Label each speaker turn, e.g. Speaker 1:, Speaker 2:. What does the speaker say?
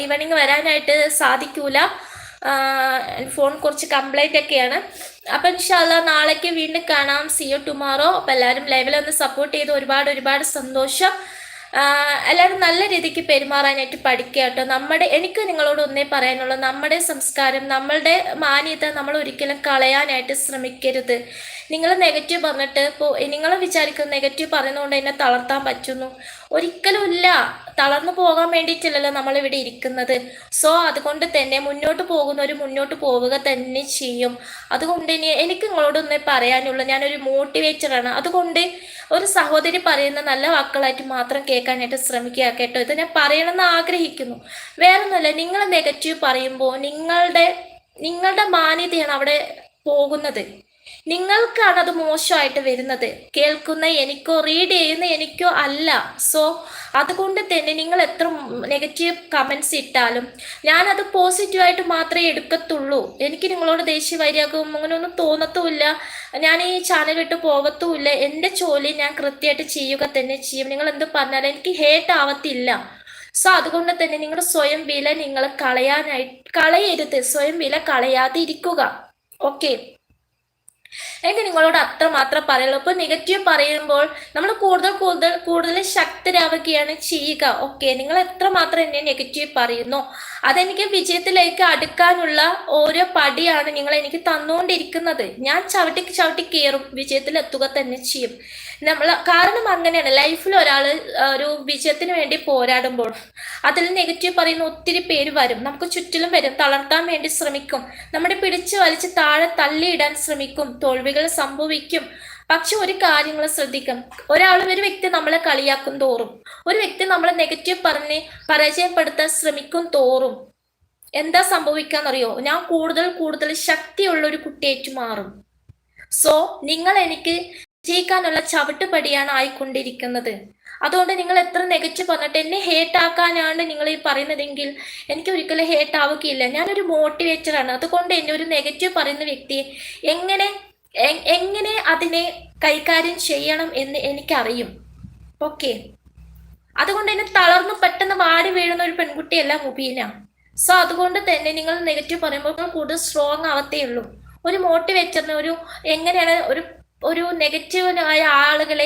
Speaker 1: Evening വരാനായിട്ട് സാധിക്കൂല. Phone കുറച്ച് complaint ഒക്കെയാണ്. അപ്പൊ ഇൻഷാല്ലാ നാളേക്ക് വീണ്ടും കാണാം. C U tomorrow. അപ്പൊ എല്ലാവരും ലൈവിലൊന്ന് സപ്പോർട്ട് ചെയ്ത് ഒരുപാട് സന്തോഷം. എല്ലാവരും നല്ല രീതിക്ക് പെരുമാറാനായിട്ട് പഠിക്കുക കേട്ടോ. എനിക്ക് നിങ്ങളോട് ഒന്നേ പറയാനുള്ളൂ, നമ്മുടെ സംസ്കാരം, നമ്മളുടെ മാന്യത നമ്മൾ ഒരിക്കലും കളയാനായിട്ട് ശ്രമിക്കരുത്. നിങ്ങൾ നെഗറ്റീവ് പറഞ്ഞിട്ട് നിങ്ങൾ വിചാരിക്കുന്ന നെഗറ്റീവ് പറയുന്നതുകൊണ്ട് എന്നെ തളർത്താൻ പറ്റുന്നു, ഒരിക്കലും ഇല്ല. തളർന്നു പോകാൻ വേണ്ടിയിട്ടില്ലല്ലോ നമ്മളിവിടെ ഇരിക്കുന്നത്. സോ അതുകൊണ്ട് തന്നെ മുന്നോട്ട് പോകുന്നവർ മുന്നോട്ട് പോവുക തന്നെ ചെയ്യും. അതുകൊണ്ട് എനിക്ക് നിങ്ങളോടൊന്നേ പറയാനുള്ളൂ, ഞാനൊരു മോട്ടിവേറ്ററാണ്. അതുകൊണ്ട് ഒരു സഹോദരി പറയുന്ന നല്ല വാക്കുകളായിട്ട് മാത്രം കേൾക്കാനായിട്ട് ശ്രമിക്കുക കേട്ടോ. ഇത് ഞാൻ പറയണമെന്ന് ആഗ്രഹിക്കുന്നു, വേറൊന്നുമല്ല. നിങ്ങൾ നെഗറ്റീവ് പറയുമ്പോൾ നിങ്ങളുടെ മാന്യതയാണ് അവിടെ പോകുന്നത്. നിങ്ങൾക്കാണ് അത് മോശമായിട്ട് വരുന്നത്. കേൾക്കുന്ന എനിക്കോ റീഡ് ചെയ്യുന്ന എനിക്കോ അല്ല. സോ അതുകൊണ്ട് തന്നെ നിങ്ങൾ എത്ര നെഗറ്റീവ് കമൻസ് ഇട്ടാലും ഞാനത് പോസിറ്റീവായിട്ട് മാത്രമേ എടുക്കത്തുള്ളൂ. എനിക്ക് നിങ്ങളോട് ദേഷ്യ വൈരാഗ്യവും അങ്ങനെയൊന്നും തോന്നത്തുമില്ല. ഞാൻ ഈ ചാനൽ വിട്ട് പോകത്തുമില്ല. എൻ്റെ ജോലി ഞാൻ കൃത്യമായിട്ട് ചെയ്യുക തന്നെ ചെയ്യും. നിങ്ങൾ എന്ത് പറഞ്ഞാലും എനിക്ക് ഹേറ്റ് ആവത്തില്ല. സോ അതുകൊണ്ട് തന്നെ നിങ്ങളുടെ സ്വയം വില നിങ്ങൾ കളയരുത്. സ്വയം വില കളയാതെ ഇരിക്കുക. ഓക്കെ, എനിക്ക് നിങ്ങളോട് അത്രമാത്രം പറയുള്ളൂ. ഇപ്പൊ നെഗറ്റീവ് പറയുമ്പോൾ നമ്മൾ കൂടുതൽ ശക്തരാവുകയാണ് ചെയ്യുക. ഓക്കെ, നിങ്ങൾ എത്രമാത്രം എന്നെ നെഗറ്റീവ് പറയുന്നു അതെനിക്ക് വിജയത്തിലേക്ക് അടുക്കാനുള്ള ഓരോ പടിയാണ് നിങ്ങൾ എനിക്ക് തന്നുകൊണ്ടിരിക്കുന്നത്. ഞാൻ ചവിട്ടി കയറും, വിജയത്തിൽ എത്തുക തന്നെ ചെയ്യും. കാരണം അങ്ങനെയാണ് ലൈഫിൽ ഒരാൾ ഒരു വിജയത്തിന് വേണ്ടി പോരാടുമ്പോൾ അതിൽ നെഗറ്റീവ് പറയുന്ന ഒത്തിരി പേര് വരും, നമുക്ക് ചുറ്റിലും വരും, തളർത്താൻ വേണ്ടി ശ്രമിക്കും, നമ്മുടെ പിടിച്ചു വലിച്ച് താഴെ തള്ളിയിടാൻ ശ്രമിക്കും, തോൽവികൾ സംഭവിക്കും. പക്ഷെ ഒരു കാര്യങ്ങൾ ശ്രദ്ധിക്കും, ഒരു വ്യക്തി നമ്മളെ കളിയാക്കും തോറും, ഒരു വ്യക്തി നമ്മളെ നെഗറ്റീവ് പറഞ്ഞ് പരാജയപ്പെടുത്താൻ ശ്രമിക്കും തോറും എന്താ സംഭവിക്കാന്നറിയോ? ഞാൻ കൂടുതൽ ശക്തിയുള്ള ഒരു കുട്ടിയേറ്റു മാറും. സോ നിങ്ങൾ എനിക്ക് ജയിക്കാനുള്ള ചവിട്ടുപടിയാണ് ആയിക്കൊണ്ടിരിക്കുന്നത്. അതുകൊണ്ട് നിങ്ങൾ എത്ര നെഗറ്റീവ് പറഞ്ഞിട്ട് എന്നെ ഹേറ്റ് ആക്കാനാണ് നിങ്ങൾ ഈ പറയുന്നതെങ്കിൽ എനിക്ക് ഒരിക്കലും ഹേറ്റ് ആവുകയില്ല. ഞാനൊരു മോട്ടിവേറ്ററാണ്. അതുകൊണ്ട് എന്നെ ഒരു നെഗറ്റീവ് പറയുന്ന വ്യക്തിയെ എങ്ങനെ അതിനെ കൈകാര്യം ചെയ്യണം എന്ന് എനിക്കറിയും. ഓക്കെ, അതുകൊണ്ട് എന്നെ തളർന്നു പെട്ടെന്ന് വാടി വീഴുന്ന ഒരു പെൺകുട്ടിയല്ല മുബീന. സോ അതുകൊണ്ട് തന്നെ നിങ്ങൾ നെഗറ്റീവ് പറയുമ്പോൾ കൂടുതൽ സ്ട്രോങ് ആവത്തേ ഉള്ളൂ. ഒരു മോട്ടിവേറ്ററിന് എങ്ങനെയാണ് ഒരു നെഗറ്റീവായ ആളുകളെ